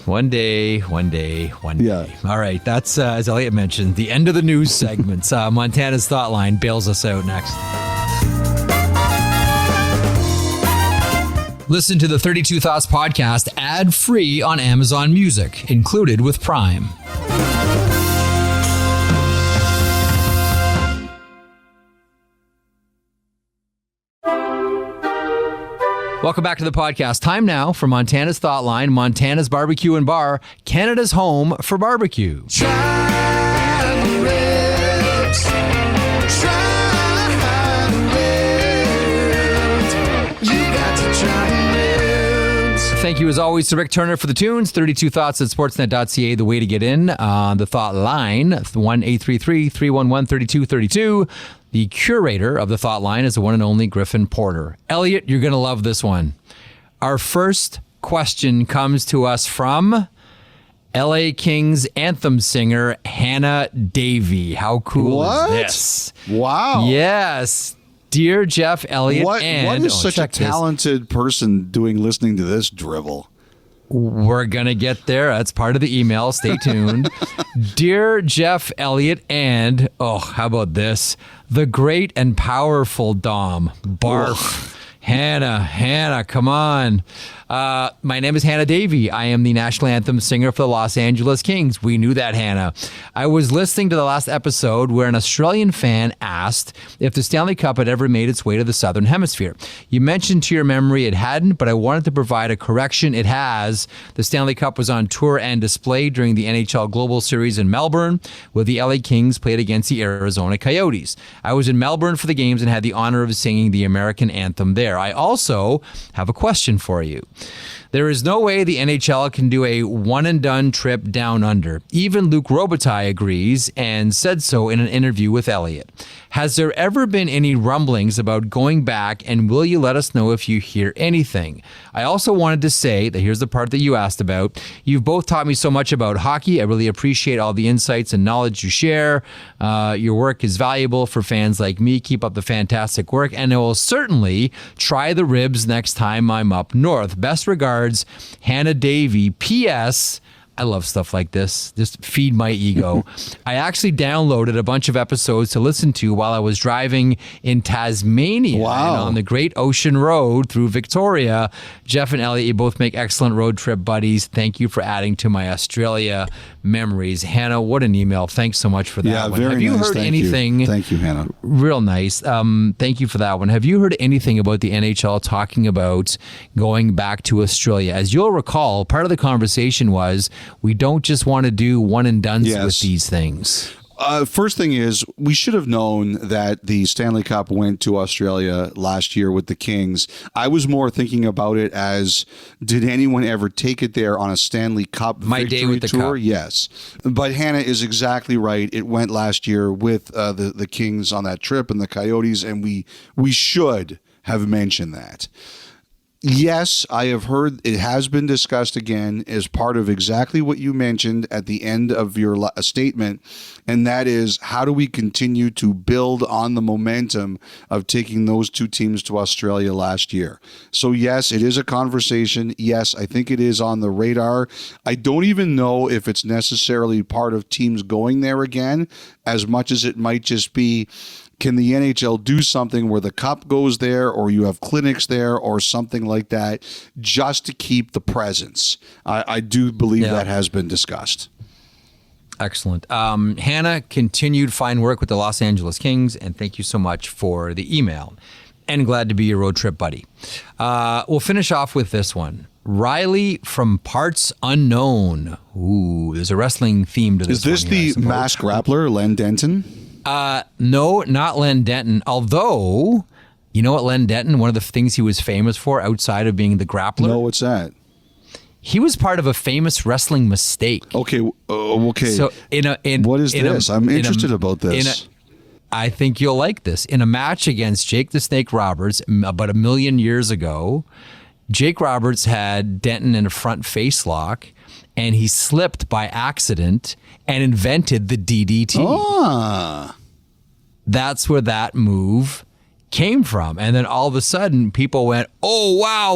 Speaker 2: One day.
Speaker 4: Yeah.
Speaker 2: All right. That's, as Elliotte mentioned, the end of the news segments. Montana's Thought Line bails us out next. Listen to the 32 Thoughts podcast ad-free on Amazon Music, included with Prime. Welcome back to the podcast. Time now for Montana's Thought Line, Montana's Barbecue and Bar, Canada's home for barbecue. Thank you, as always, to Rick Turner for the tunes. 32 Thoughts at sportsnet.ca, the way to get in. The Thought Line, 1-833-311-3232. The curator of the Thought Line is the one and only Griffin Porter. Elliotte, you're going to love this one. Our first question comes to us from LA Kings anthem singer Hannah Davey. How cool is this?
Speaker 4: Wow.
Speaker 2: Yes. Dear Jeff, Elliotte,
Speaker 4: What is such a talented person listening to this drivel?
Speaker 2: We're going to get there. That's part of the email. Stay tuned. Dear Jeff, Elliotte, and, how about this? The great and powerful Dom. Barf. Hannah, come on. My name is Hannah Davey. I am the national anthem singer for the Los Angeles Kings. We knew that, Hannah. I was listening to the last episode where an Australian fan asked if the Stanley Cup had ever made its way to the Southern Hemisphere. You mentioned to your memory it hadn't, but I wanted to provide a correction. It has. The Stanley Cup was on tour and display during the NHL Global Series in Melbourne, where the LA Kings played against the Arizona Coyotes. I was in Melbourne for the games and had the honor of singing the American anthem there. I also have a question for you. There is no way the NHL can do a one-and-done trip down under. Even Luc Robitaille agrees and said so in an interview with Elliotte. Has there ever been any rumblings about going back, and will you let us know if you hear anything? I also wanted to say that here's the part that you asked about. You've both taught me so much about hockey. I really appreciate all the insights and knowledge you share. Your work is valuable for fans like me. Keep up the fantastic work, and I will certainly try the ribs next time I'm up north. Best regards, Hannah Davey. P.S. I love stuff like this. Just feed my ego. I actually downloaded a bunch of episodes to listen to while I was driving in Tasmania.
Speaker 4: Wow.
Speaker 2: And on the Great Ocean Road through Victoria. Jeff and Elliotte, you both make excellent road trip buddies. Thank you for adding to my Australia memories. Hannah, what an email. Thanks so much for that
Speaker 4: Yeah,
Speaker 2: one.
Speaker 4: very
Speaker 2: Have you
Speaker 4: nice.
Speaker 2: heard
Speaker 4: Thank
Speaker 2: anything?
Speaker 4: You. Thank you, Hannah.
Speaker 2: Real nice. Thank you for that one. Have you heard anything about the NHL talking about going back to Australia? As you'll recall, part of the conversation was we don't just want to do one and dones with these things.
Speaker 4: First thing is, we should have known that the Stanley Cup went to Australia last year with the Kings. I was more thinking about it as, did anyone ever take it there on a Stanley Cup
Speaker 2: My
Speaker 4: victory
Speaker 2: day with the
Speaker 4: tour?
Speaker 2: Cup.
Speaker 4: Yes. But Hannah is exactly right. It went last year with the Kings on that trip and the Coyotes, and we should have mentioned that. Yes, I have heard it has been discussed again as part of exactly what you mentioned at the end of your statement, and that is, how do we continue to build on the momentum of taking those two teams to Australia last year? So yes, it is a conversation. Yes, I think it is on the radar. I don't even know if it's necessarily part of teams going there again, as much as it might just be, can the NHL do something where the cup goes there, or you have clinics there, or something like that, just to keep the presence? I do believe that has been discussed.
Speaker 2: Excellent. Hannah, continued fine work with the Los Angeles Kings, and thank you so much for the email. And glad to be your road trip buddy. We'll finish off with this one. Riley from Parts Unknown. Ooh, there's a wrestling theme to this.
Speaker 4: Is this
Speaker 2: one here,
Speaker 4: the masked grappler, Len Denton?
Speaker 2: No, not Len Denton. Although, you know what Len Denton, one of the things he was famous for outside of being the grappler?
Speaker 4: No, what's that?
Speaker 2: He was part of a famous wrestling mistake.
Speaker 4: Okay. Okay.
Speaker 2: So
Speaker 4: what is this? I'm interested about this.
Speaker 2: I think you'll like this. In a match against Jake the Snake Roberts about 1 million years ago, Jake Roberts had Denton in a front face lock, and he slipped by accident and invented the DDT.
Speaker 4: Ah.
Speaker 2: That's where that move came from. And then all of a sudden, people went, oh, wow,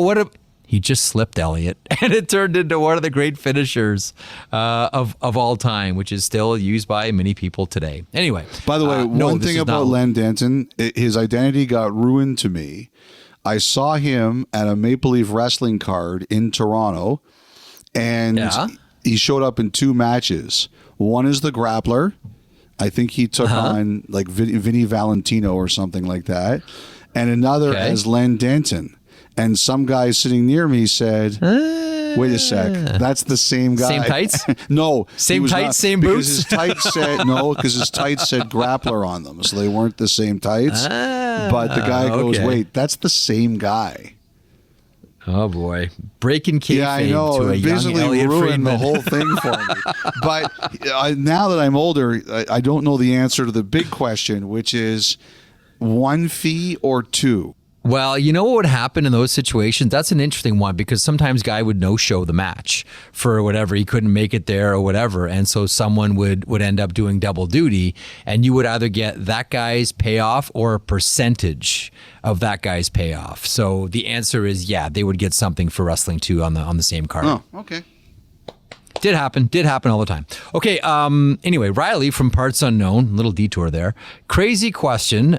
Speaker 2: He just slipped Elliotte, and it turned into one of the great finishers of all time, which is still used by many people today. Anyway.
Speaker 4: By the way, one thing about Len Denton, his identity got ruined to me. I saw him at a Maple Leaf Wrestling card in Toronto, and he showed up in 2 matches. One is the grappler. I think he took on like Vinny Valentino or something like that. And another as Len Denton. And some guy sitting near me said, wait a sec, that's the same guy.
Speaker 2: Same tights?
Speaker 4: No.
Speaker 2: Same tights, same boots?
Speaker 4: Because his tights said grappler on them. So they weren't the same tights. But the guy goes, wait, that's the same guy.
Speaker 2: Oh, boy. Breaking kayfabe
Speaker 4: yeah, I know.
Speaker 2: to a
Speaker 4: basically
Speaker 2: young Elliotte
Speaker 4: ruined
Speaker 2: Friedman.
Speaker 4: the whole thing for me. But now that I'm older, I don't know the answer to the big question, which is 1 fee or 2.
Speaker 2: Well, you know what would happen in those situations? That's an interesting one because sometimes guy would no-show the match for whatever. He couldn't make it there or whatever. And so someone would end up doing double duty, and you would either get that guy's payoff or a percentage of that guy's payoff. So the answer is, they would get something for wrestling too on the same card.
Speaker 4: Oh, okay.
Speaker 2: Did happen all the time. Okay, anyway, Riley from Parts Unknown, little detour there. Crazy question.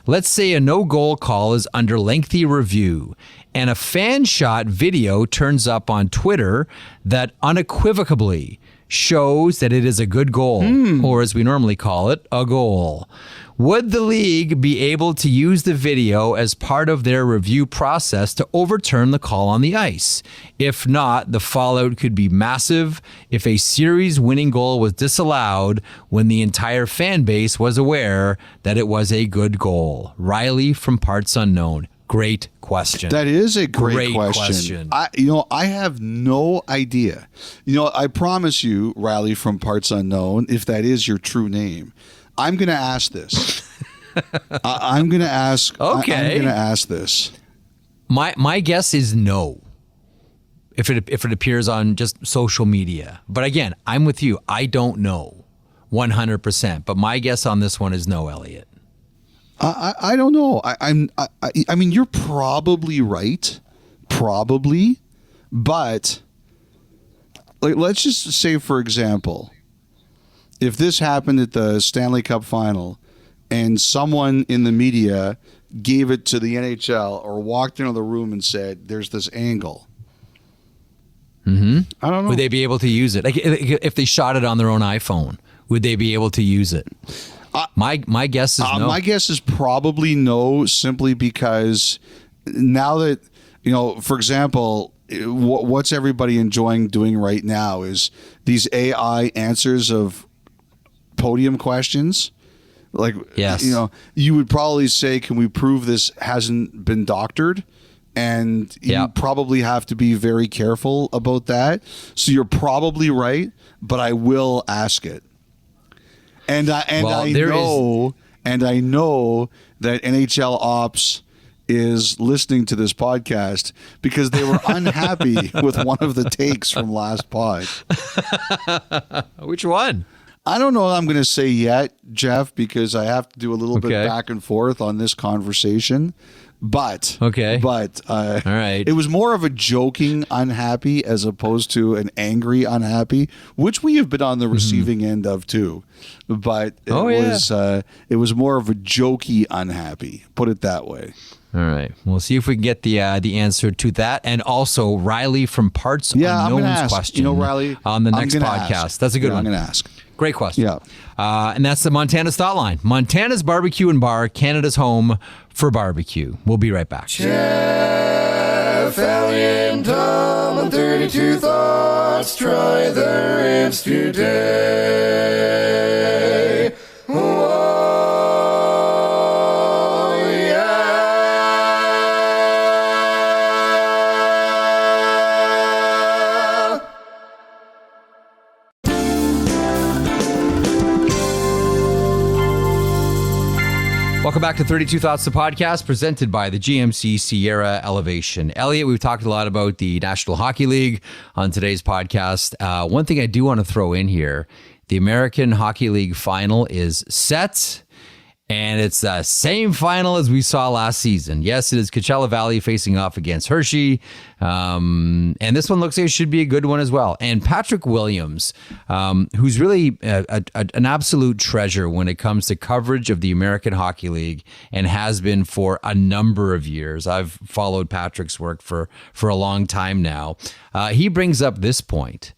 Speaker 2: Let's say a no-goal call is under lengthy review and a fan shot video turns up on Twitter that unequivocally shows that it is a good goal, or as we normally call it, a goal. Would the league be able to use the video as part of their review process to overturn the call on the ice? If not, the fallout could be massive if a series-winning goal was disallowed when the entire fan base was aware that it was a good goal. Riley from Parts Unknown. Great question.
Speaker 4: That is a great question. I have no idea. I promise you, Riley from Parts Unknown, if that is your true name, I'm going to ask this. I'm going to ask.
Speaker 2: Okay.
Speaker 4: I'm going to ask this.
Speaker 2: My guess is no. If it appears on just social media, but again, I'm with you. I don't know 100%, but my guess on this one is no, Elliotte.
Speaker 4: I don't know. I mean, you're probably right, but like, let's just say, for example, if this happened at the Stanley Cup Final and someone in the media gave it to the NHL or walked into the room and said, there's this angle. I don't know.
Speaker 2: Would they be able to use it? Like if they shot it on their own iPhone, would they be able to use it? My guess is no.
Speaker 4: My guess is probably no, simply because now that, for example, what's everybody enjoying doing right now is these AI answers of podium questions. Like,
Speaker 2: yes.
Speaker 4: You would probably say, can we prove this hasn't been doctored? And you probably have to be very careful about that. So you're probably right, but I will ask it. And I know that NHL Ops is listening to this podcast because they were unhappy with one of the takes from last pod.
Speaker 2: Which one?
Speaker 4: I don't know what I'm going to say yet, Jeff, because I have to do a little bit back and forth on this conversation. But all right. It was more of a joking unhappy as opposed to an angry unhappy, which we have been on the receiving end of too. But it was more of a jokey unhappy. Put it that way.
Speaker 2: All right. We'll see if we can get the answer to that, and also Riley from Parts Unknown's question.
Speaker 4: Riley,
Speaker 2: on the next podcast. That's a good one.
Speaker 4: I'm going to ask.
Speaker 2: Great question.
Speaker 4: Yeah.
Speaker 2: And that's the Montana's Thought Line. Montana's Barbecue and Bar, Canada's home for barbecue. We'll be right back.
Speaker 5: Jeff, Elliotte, and Tom on 32 Thoughts. Try their ribs today. Oh, yeah.
Speaker 2: Welcome back to 32 Thoughts, the podcast presented by the GMC Sierra Elevation. Elliotte, we've talked a lot about the National Hockey League on today's podcast. One thing I do want to throw in here, the American Hockey League final is set, And it's the same final as we saw last season. Yes, it is Coachella Valley facing off against Hershey. And this one looks like it should be a good one as well. And Patrick Williams, who's really an absolute treasure when it comes to coverage of the American Hockey League and has been for a number of years. I've followed Patrick's work for a long time now. He brings up this point.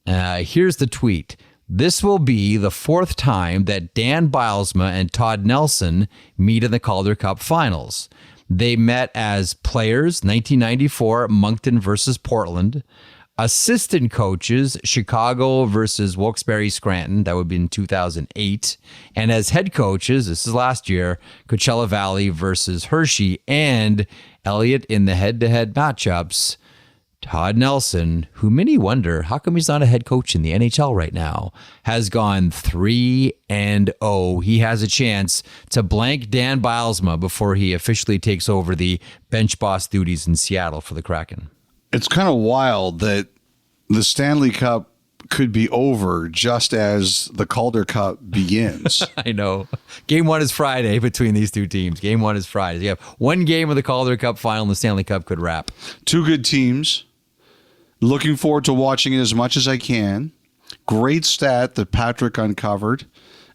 Speaker 2: Here's the tweet. This will be the fourth time that Dan Bylsma and Todd Nelson meet in the Calder Cup Finals. They met as players, 1994, Moncton versus Portland. Assistant coaches, Chicago versus Wilkes-Barre Scranton. That would be in 2008. And as head coaches, this is last year, Coachella Valley versus Hershey. And Elliotte in the head-to-head matchups, Todd Nelson, who many wonder, how come he's not a head coach in the NHL right now, has gone 3-0. He has a chance to blank Dan Bylsma before he officially takes over the bench boss duties in Seattle for the Kraken.
Speaker 4: It's kind of wild that the Stanley Cup could be over just as the Calder Cup begins.
Speaker 2: I know. Game 1 is Friday between these two teams. Game 1 is Friday. You have one game of the Calder Cup final and the Stanley Cup could wrap.
Speaker 4: Two good teams. Looking forward to watching it as much as I can. Great stat that Patrick uncovered.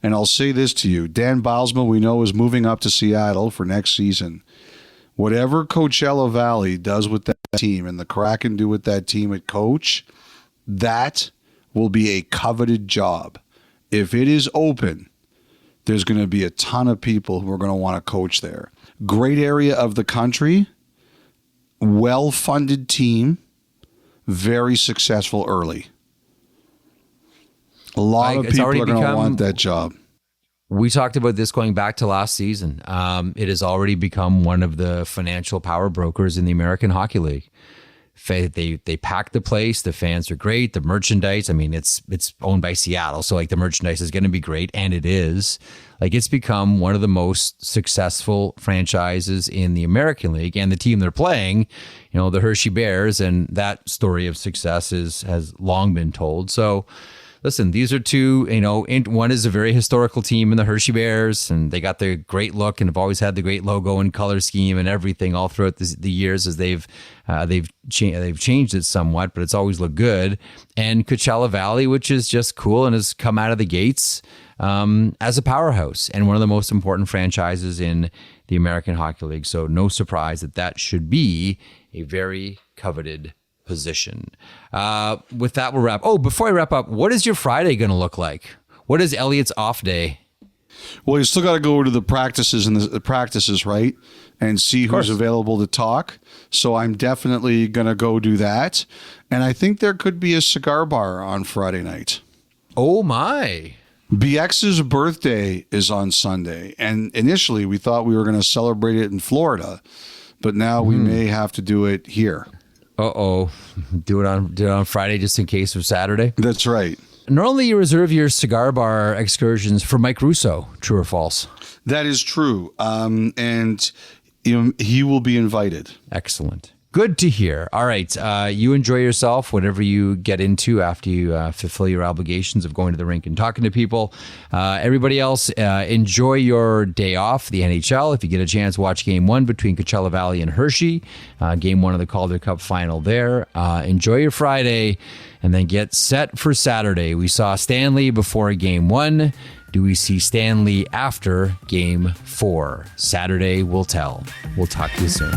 Speaker 4: And I'll say this to you. Dan Bylsma, we know, is moving up to Seattle for next season. Whatever Coachella Valley does with that team and the Kraken do with that team at coach, that will be a coveted job. If it is open, there's going to be a ton of people who are going to want to coach there. Great area of the country, well-funded team, very successful early. A lot of people are going to want that job.
Speaker 2: We talked about this going back to last season. It has already become one of the financial power brokers in the American Hockey League. They pack the place. The fans are great. The merchandise, I mean, it's owned by Seattle, so like the merchandise is going to be great, and it is. Like, it's become one of the most successful franchises in the American League, and the team they're playing, you know, the Hershey Bears, and that story of success has long been told. So, listen, these are two, you know, one is a very historical team in the Hershey Bears, and they got the great look and have always had the great logo and color scheme and everything all throughout the years as they've changed it somewhat, but it's always looked good. And Coachella Valley, which is just cool and has come out of the gates as a powerhouse and one of the most important franchises in the American Hockey League. So no surprise that should be a very coveted position. With that, we'll wrap. Oh, before I wrap up, what is your Friday going to look like? What is Elliott's off day?
Speaker 4: Well, you still got to go to the practices and the practices, right? And see who's available to talk. So I'm definitely going to go do that. And I think there could be a cigar bar on Friday night.
Speaker 2: Oh, my.
Speaker 4: BX's birthday is on Sunday. And initially, we thought we were going to celebrate it in Florida. But now we may have to do it here.
Speaker 2: Uh-oh. Do it on Friday just in case of Saturday?
Speaker 4: That's right.
Speaker 2: Normally you reserve your cigar bar excursions for Mike Russo. True or false?
Speaker 4: That is true. And you know, he will be invited.
Speaker 2: Excellent. Good to hear. All right. You enjoy yourself, whatever you get into after you fulfill your obligations of going to the rink and talking to people. Everybody else, enjoy your day off, the NHL. If you get a chance, watch Game 1 between Coachella Valley and Hershey. Game 1 of the Calder Cup Final there. Enjoy your Friday and then get set for Saturday. We saw Stanley before Game 1. Do we see Stanley after Game 4? Saturday will tell. We'll talk to you soon.